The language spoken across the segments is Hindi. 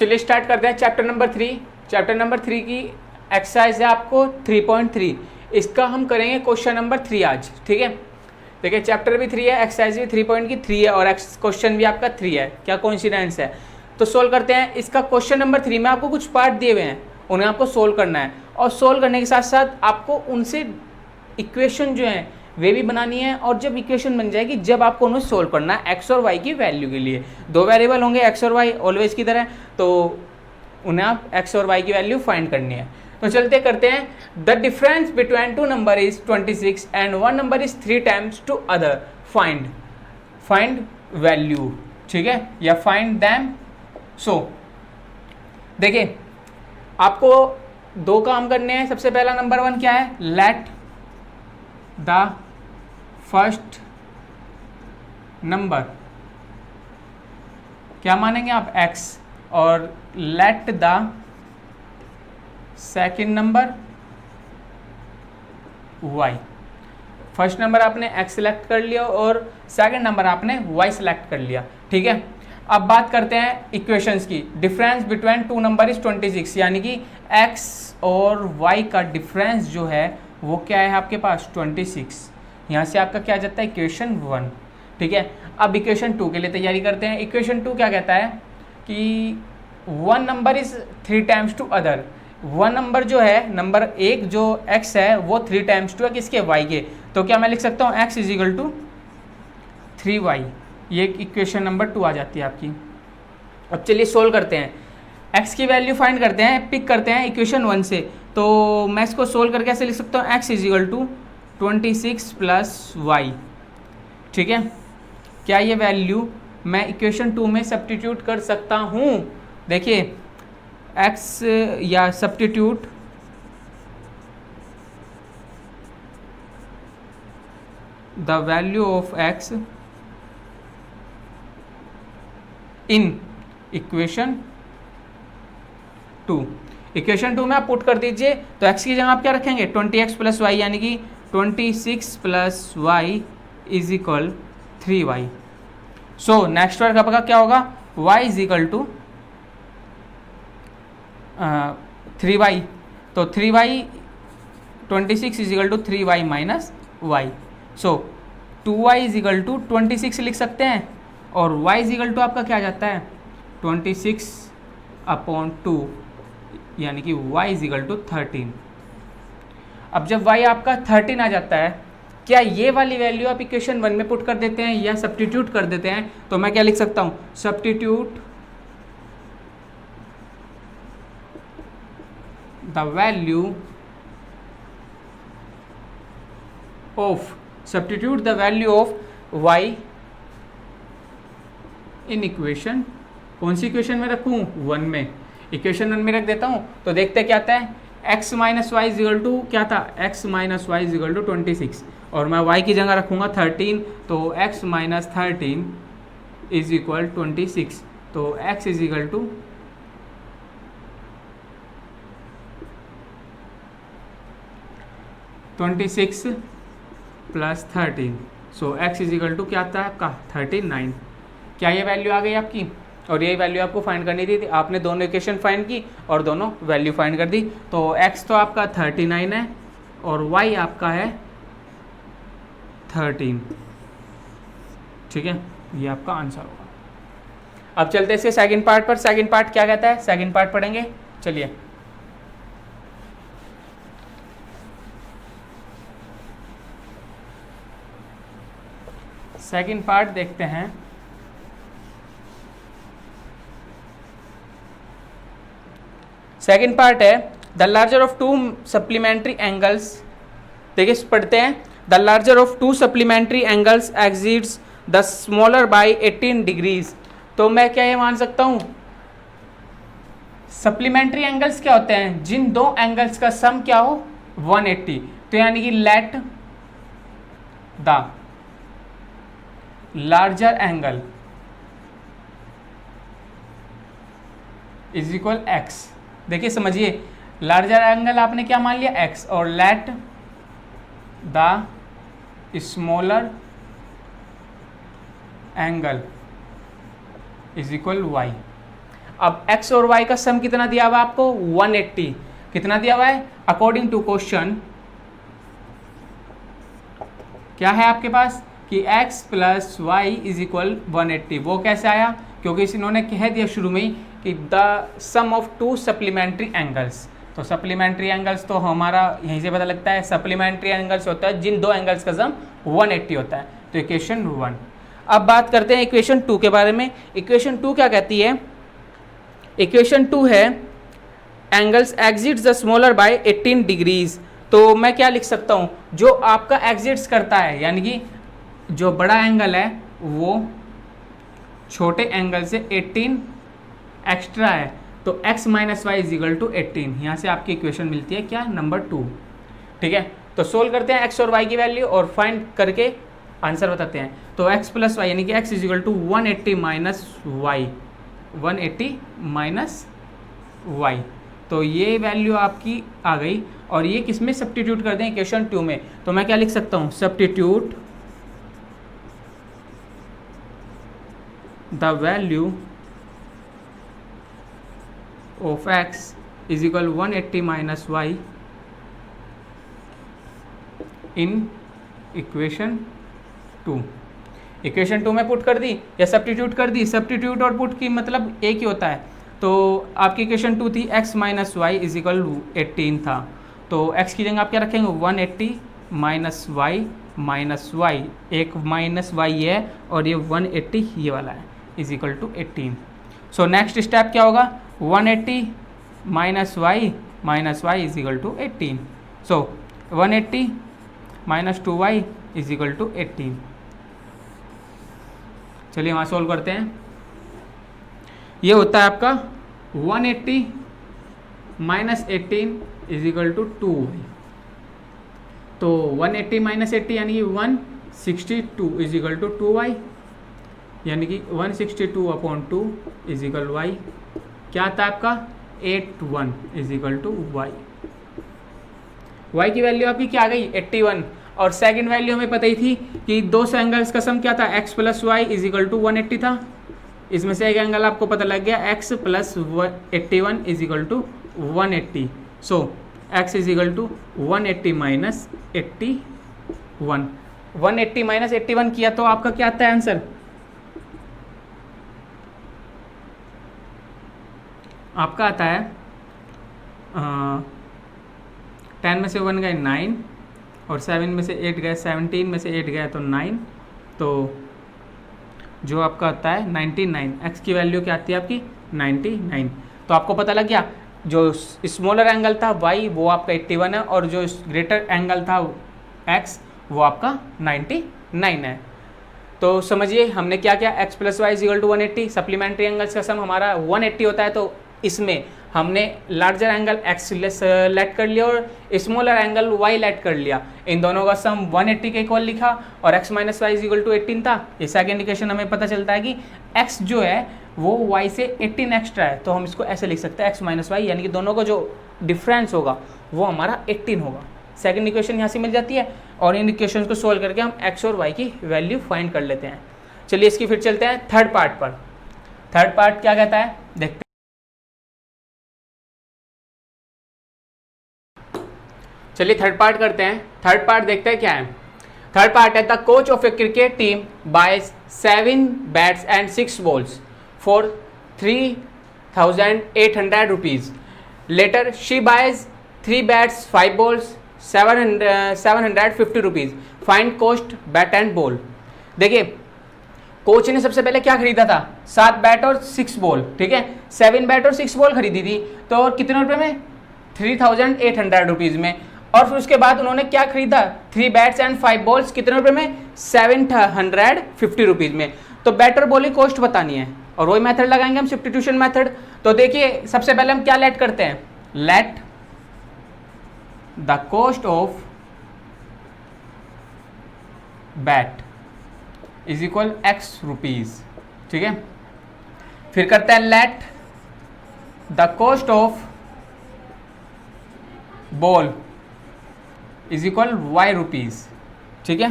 चलिए स्टार्ट करते हैं चैप्टर नंबर 3। चैप्टर नंबर 3 की एक्सरसाइज है आपको 3.3। इसका हम करेंगे क्वेश्चन नंबर 3 आज, ठीक है। देखिए चैप्टर भी 3 है, एक्सरसाइज भी 3.3 है और क्वेश्चन भी आपका 3 है। क्या कोइंसिडेंस है। तो सोल्व करते हैं इसका क्वेश्चन नंबर 3 में। आपको कुछ पार्ट दिए हुए हैं, उन्हें आपको सोल्व करना है और सोल्व करने के साथ साथ आपको उनसे इक्वेशन जो है वे भी बनानी है। और जब इक्वेशन बन जाएगी जब आपको उन्हें सोल्व करना है एक्स और वाई की वैल्यू के लिए। दो वेरिएबल होंगे एक्स और वाई ऑलवेज की तरह, तो उन्हें आप एक्स और वाई की वैल्यू फाइंड करनी है। तो चलते करते हैं। The difference between two number is 26 and one number is 3 times to other, find value, ठीक है, या फाइंड दैम। सो देखिए आपको दो काम करने हैं। सबसे पहला नंबर 1 क्या है, लेट द फर्स्ट नंबर क्या मानेंगे आप x, और let the second number y। First number आपने x सिलेक्ट कर लिया और सेकेंड नंबर आपने y सिलेक्ट कर लिया, ठीक है। अब बात करते हैं इक्वेशंस की। Difference between two number is 26, यानी कि x और y का डिफरेंस जो है वो क्या है आपके पास 26। यहाँ से आपका क्या जाता है इक्वेशन 1, ठीक है। अब इक्वेशन 2 के लिए तैयारी करते हैं। इक्वेशन 2 क्या कहता है कि one number is 3 times to other. One number जो है, नंबर एक जो x है वो 3 टाइम्स टू है किसके, y के। तो क्या मैं लिख सकता हूँ x is equal to 3y। ये इक्वेशन नंबर 2 आ जाती है आपकी। अब चलिए सोल्व करते हैं, x की वैल्यू फाइंड करते हैं, पिक करते हैं इक्वेशन 1 से। तो मैं इसको सोल्व करके ऐसे लिख सकता हूँ x is equal to 26 plus y, ठीक है। क्या ये वैल्यू मैं इक्वेशन 2 में सब्स्टिट्यूट कर सकता हूँ। देखिए x या substitute the value of x in equation 2। Equation 2 में आप पुट कर दीजिए, तो x की जगह आप क्या रखेंगे 20x प्लस वाई, यानी कि 26 plus y is equal 3y। So next work आपका क्या होगा, y is equal to 3y। तो 3y 26 is equal to 3y minus y। सो 2y इज इक्वल टू 26 लिख सकते हैं और y इज इक्वल टू आपका क्या जाता है 26 अपॉन 2, यानी कि y इज इक्वल टू 13। अब जब y आपका 13 आ जाता है, क्या ये वाली वैल्यू आप इक्वेशन 1 में पुट कर देते हैं या सब्स्टिट्यूट कर देते हैं। तो मैं क्या लिख सकता हूँ, substitute the value of y in equation, कौन सी इक्वेशन में रखूँ 1 में, इक्वेशन 1 में रख देता हूँ। तो देखते क्या आता है, x minus y is equal to क्या था, x minus y is equal to 26 और मैं y की जगह रखूँगा 13, तो x माइनस 13 इज इक्वल 26। तो x is equal to 26 plus 13। सो x इज इक्वल टू क्या आता है आपका 39। क्या ये वैल्यू आ गई आपकी, और यही वैल्यू आपको फाइंड करनी थी। आपने दोनों इक्वेशन फाइंड की और दोनों वैल्यू फाइंड कर दी। तो x तो आपका 39 है और y आपका है 13, ठीक है। ये आपका आंसर होगा। अब चलते हैं इसके सेकंड पार्ट पर। सेकंड पार्ट क्या कहता है, सेकंड पार्ट पढ़ेंगे, चलिए। सेकंड पार्ट देखते हैं। सेकेंड पार्ट है the larger of two supplementary angles. देखिए पढ़ते हैं, the larger of two supplementary angles exceeds the smaller by 18 degrees. तो मैं क्या ये मान सकता हूँ, सप्लीमेंट्री एंगल्स क्या होते हैं, जिन दो एंगल्स का सम क्या हो 180। तो यानी कि let the larger angle is equal x। देखिए समझिए, लार्जर एंगल आपने क्या मान लिया x, और let the smaller angle is equal y। अब x और y का सम कितना दिया हुआ है आपको 180, कितना दिया हुआ है अकॉर्डिंग टू क्वेश्चन क्या है आपके पास कि x plus y is equal 180। वो कैसे आया, क्योंकि इन्होंने कह दिया शुरू में ही कि the sum of two supplementary angles. तो सप्लीमेंट्री एंगल्स तो हमारा यहीं से पता लगता है, सप्लीमेंट्री एंगल्स होता है जिन दो एंगल्स का सम 180 होता है। तो इक्वेशन 1। अब बात करते हैं इक्वेशन 2 के बारे में। इक्वेशन 2 क्या कहती है, इक्वेशन 2 है angles exits the smaller by 18 degrees. तो मैं क्या लिख सकता हूँ, जो आपका एग्जिट्स करता है यानी कि जो बड़ा एंगल है वो छोटे एंगल से 18 एक्स्ट्रा है, तो x minus y is equal to 18। यहाँ से आपकी इक्वेशन मिलती है क्या, नंबर 2। ठीक है, तो सोल्व करते हैं x और y की वैल्यू और फाइंड करके आंसर बताते हैं। तो x प्लस वाई यानी कि x is equal to 180 minus y, 180 minus y. तो ये वैल्यू आपकी आ गई और ये किस में सब्स्टिट्यूट कर दें, इक्वेशन 2 में। तो मैं क्या लिख सकता हूँ, substitute the value of x is equal 180 minus y in equation 2। Equation 2 में पुट कर दी या सब्स्टिट्यूट कर दी, सब्स्टिट्यूट और पुट की मतलब एक ही होता है। तो आपकी इक्वेशन 2 थी x minus y is equal 18 था, तो x की जगह आप क्या रखेंगे 180 माइनस वाई, एक माइनस वाई है और ये 180 ये वाला है is equal to 18। So next step क्या होगा, 180 minus y is equal to 18। So 180 minus 2y is equal to 18। चलिए वहाँ सोल्व करते हैं। ये होता है आपका 180 minus 18 is equal to 2y। तो 180 माइनस 80 यानी कि 162 इज इक्वल टू 2y, यानी कि 162 अपॉन 2 इज इक्वल y क्या आता है आपका 81 is equal to y। y की वैल्यू आपकी क्या आ गई 81, और सेकंड वैल्यू हमें पता ही थी कि दो एंगल्स का सम क्या था x plus y is equal to 180 था। इसमें से एक एंगल आपको पता लग गया x plus 81 is equal to 180। So x is equal to 180 minus 81। 180 minus 81 किया तो आपका क्या आता है आंसर, आपका आता है 10 में से 1 गए 9 और 7 में से 8 गए, 17 में से 8 गए तो 9, तो जो आपका आता है 99। x की वैल्यू क्या आती है आपकी 99। तो आपको पता लग गया जो स्मॉलर एंगल था y वो आपका 81 है और जो ग्रेटर एंगल था x वो आपका 99 है। तो समझिए हमने क्या क्या, x plus y equal to 180, supplementary angles का सम हमारा 180 होता है, तो इसमें हमने लार्जर एंगल x सेलेक्ट कर लिया और स्मॉलर एंगल y लेट कर लिया। इन दोनों का सम 180 के इक्वल लिखा और x minus y equal to 18 था। ये सेकंड इक्वेशन हमें पता चलता है कि x जो है वो y से 18 एक्स्ट्रा है, तो हम इसको ऐसे लिख सकते हैं x माइनस वाई, यानी कि दोनों का जो डिफरेंस होगा वो हमारा 18 होगा। सेकंड इक्वेशन यहाँ से मिल जाती है और इन इक्वेशन को सोल्व करके हम x और y की वैल्यू फाइंड कर लेते हैं। चलिए इसकी फिर चलते हैं थर्ड पार्ट पर। थर्ड पार्ट क्या कहता है देखते हैं। चलिए थर्ड पार्ट करते हैं। थर्ड पार्ट देखते हैं क्या है। थर्ड पार्ट है the coach of a cricket team buys 7 bats and 6 balls for 3,800 rupees. Later she buys 3 bats 5 balls 750 rupees. Find cost bat and ball. देखिए कोच ने सबसे पहले क्या खरीदा था 7 बैट और 6 बॉल, ठीक है 7 बैट और 6 बॉल खरीदी थी, तो और कितने रुपए में 3,800 रुपीज में। और फिर उसके बाद उन्होंने क्या खरीदा 3 बैट्स एंड 5 बॉल्स कितने रुपए में 750 रुपीज में। तो बैट और बॉल की कॉस्ट बतानी है और वही मेथड लगाएंगे हम सब्स्टिट्यूशन मेथड। तो देखिए सबसे पहले हम क्या लेट करते हैं, let the cost of bat is equal x rupees, ठीक है। फिर करते हैं let the cost of ball is equal y rupees, ठीक है।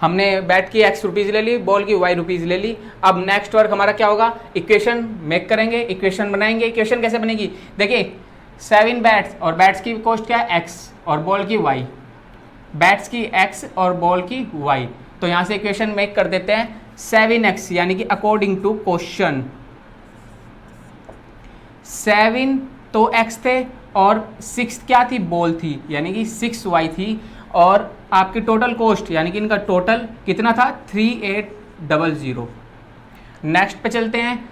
हमने बैट की x रुपीज़ ले ली, बॉल की y रुपीज़ ले ली। अब नेक्स्ट वर्क हमारा क्या होगा, इक्वेशन मेक करेंगे, इक्वेशन बनाएंगे। इक्वेशन कैसे बनेगी, देखिए 7 बैट्स और बैट्स की कॉस्ट क्या है x और बॉल की y, बैट्स की x और बॉल की y। तो यहाँ से इक्वेशन मेक कर देते हैं 7x यानी कि अकॉर्डिंग टू क्वेश्चन 7 तो x थे और 6 क्या थी, बॉल थी यानी कि 6y थी, और आपकी टोटल कॉस्ट यानी कि इनका टोटल कितना था 3800। नेक्स्ट पे चलते हैं,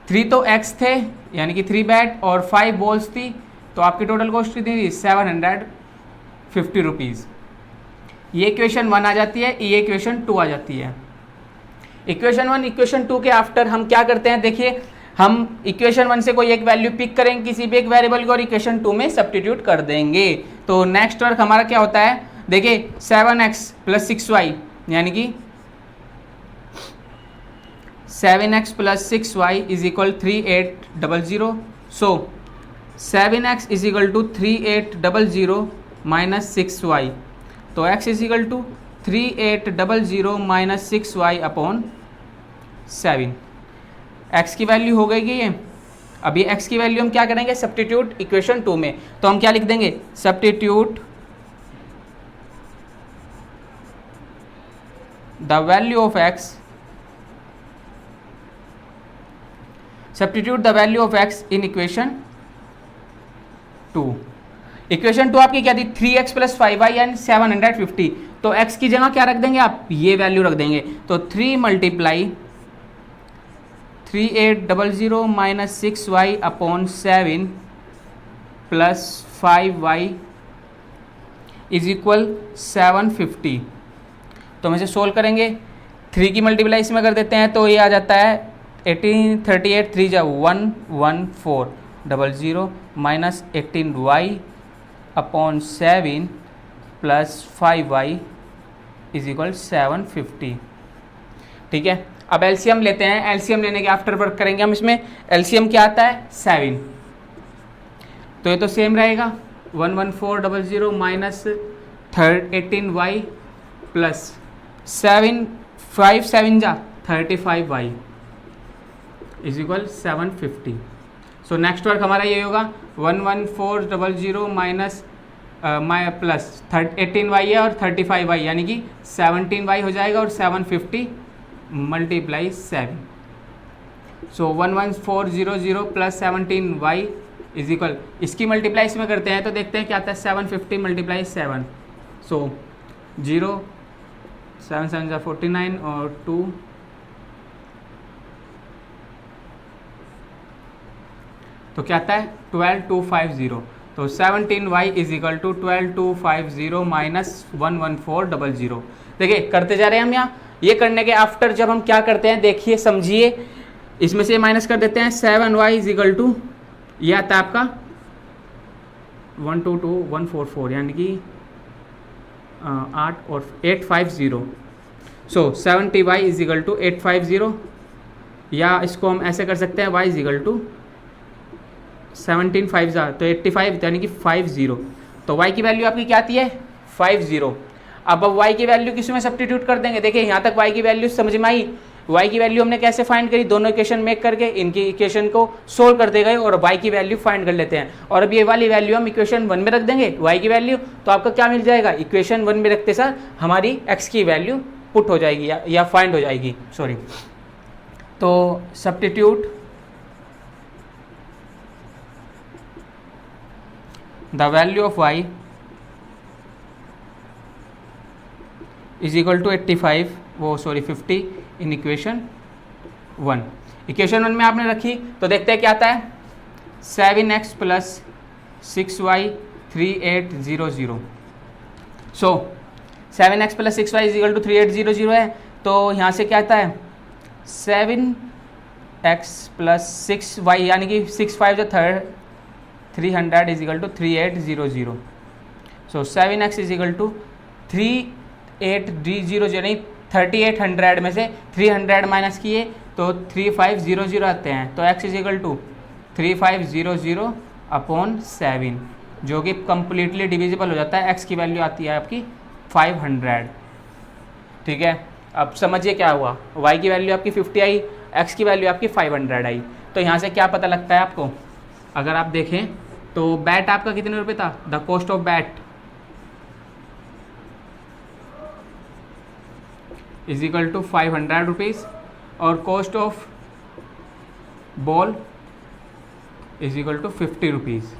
3 तो x थे यानी कि 3 बैट और 5 बॉल्स थी, तो आपकी टोटल कॉस्ट कितनी थी 750 रुपीज़। ये इक्वेशन 1 आ जाती है, ये इक्वेशन 2 आ जाती है। इक्वेशन 1 इक्वेशन 2 के आफ्टर हम क्या करते हैं, देखिए हम इक्वेशन 1 से कोई एक वैल्यू पिक करेंगे किसी भी एक वेरिएबल को और इक्वेशन 2 में सब्स्टिट्यूट कर देंगे। तो नेक्स्ट वर्क हमारा क्या होता है, देखिए 7x प्लस 6y यानी कि 7x plus 6y is equal 3800। So 7x is equal to 3800 minus 6y, तो x is equal to 3800 minus 6y upon 7। x की वैल्यू हो गई ये। अब ये x की वैल्यू हम क्या करेंगे, सब्स्टिट्यूट इक्वेशन 2 में। तो हम क्या लिख देंगे, substitute the value of x, substitute the value of x in equation 2। Equation 2 आपकी क्या थी 3x प्लस 5y एंड 750। तो x की जगह क्या रख देंगे आप, ये वैल्यू रख देंगे। तो 3 multiply 3800 minus 6y upon 7 plus 5y is equal 750। तो हम इसे सोल्व करेंगे, 3 की मल्टीप्लाई इसमें कर देते हैं तो ये आ जाता है 1838 3 जा 11400 minus 18y upon 7 plus 5y is equal 750। ठीक है, अब एलसीएम लेते हैं। एलसीएम लेने के आफ्टर वर्क करेंगे हम इसमें। एलसीएम क्या आता है 7, तो ये तो सेम रहेगा 11400 माइनस 18y प्लस 7 5 7 जा 35y is equal 750। So next work हमारा ये होगा 11400 माइनस प्लस 18y है और 35y यानी कि 17y हो जाएगा और 750 multiply 7। So 11400 plus 17y is equal, इसकी मल्टीप्लाई इसमें करते हैं तो देखते हैं क्या आता है 750 मल्टीप्लाई 7। सो 0 7 7 49 और 2 तो क्या आता है 12250। तो 17y is equal to 12250 minus 11400। देखिए करते जा रहे हैं हम यहाँ। ये करने के आफ्टर जब हम क्या करते हैं देखिए समझिए, इसमें से माइनस कर देते हैं 7y इज इक्वल टू ये आता है आपका 122144 यानी कि 8 और 850। सो 70y इज इक्वल टू 850, या इसको हम ऐसे कर सकते हैं y इज इक्वल टू 17 5 तो 85 यानी कि 50। तो y की वैल्यू आपकी क्या आती है 50। अब y की वैल्यू किस में सब्स्टिट्यूट कर देंगे, देखिए यहाँ तक y की वैल्यू समझ में आई। y की वैल्यू हमने कैसे फाइंड करी, दोनों इक्वेशन मेक करके इनकी इक्वेशन को सोल्व करते गए और y की वैल्यू फाइंड कर लेते हैं। और अब ये वाली वैल्यू हम इक्वेशन 1 में रख देंगे y की वैल्यू, तो आपका क्या मिल जाएगा, इक्वेशन 1 में रखते सर हमारी x की वैल्यू पुट हो जाएगी या फाइंड हो जाएगी, सॉरी। तो substitute the value of y is equal to 50 in equation 1। Equation 1 में आपने रखी तो देखते हैं क्या आता है 7x plus 6y 3800। So 7x plus 6y is equal to 3800 है, तो यहाँ से क्या आता है 7x प्लस 6y यानी कि 6 5 जो 300 is equal to 3800। So 7x is equal to 3800 यानी 3800 में से 300 माइनस किए तो 3500 आते हैं, तो x is equal to 3500 upon 7 जो कि कम्प्लीटली डिविजिबल हो जाता है। x की वैल्यू आती है आपकी 500। ठीक है। अब समझिए क्या हुआ, y की वैल्यू आपकी 50 आई, x की वैल्यू आपकी 500 आई। तो यहाँ से क्या पता लगता है आपको, अगर आप देखें तो बैट आपका कितने रुपये था, the cost of bat is equal to 500 rupees और cost of ball is equal to 50 rupees.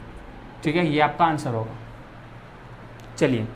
ठीक है, ये आपका आंसर होगा। चलिए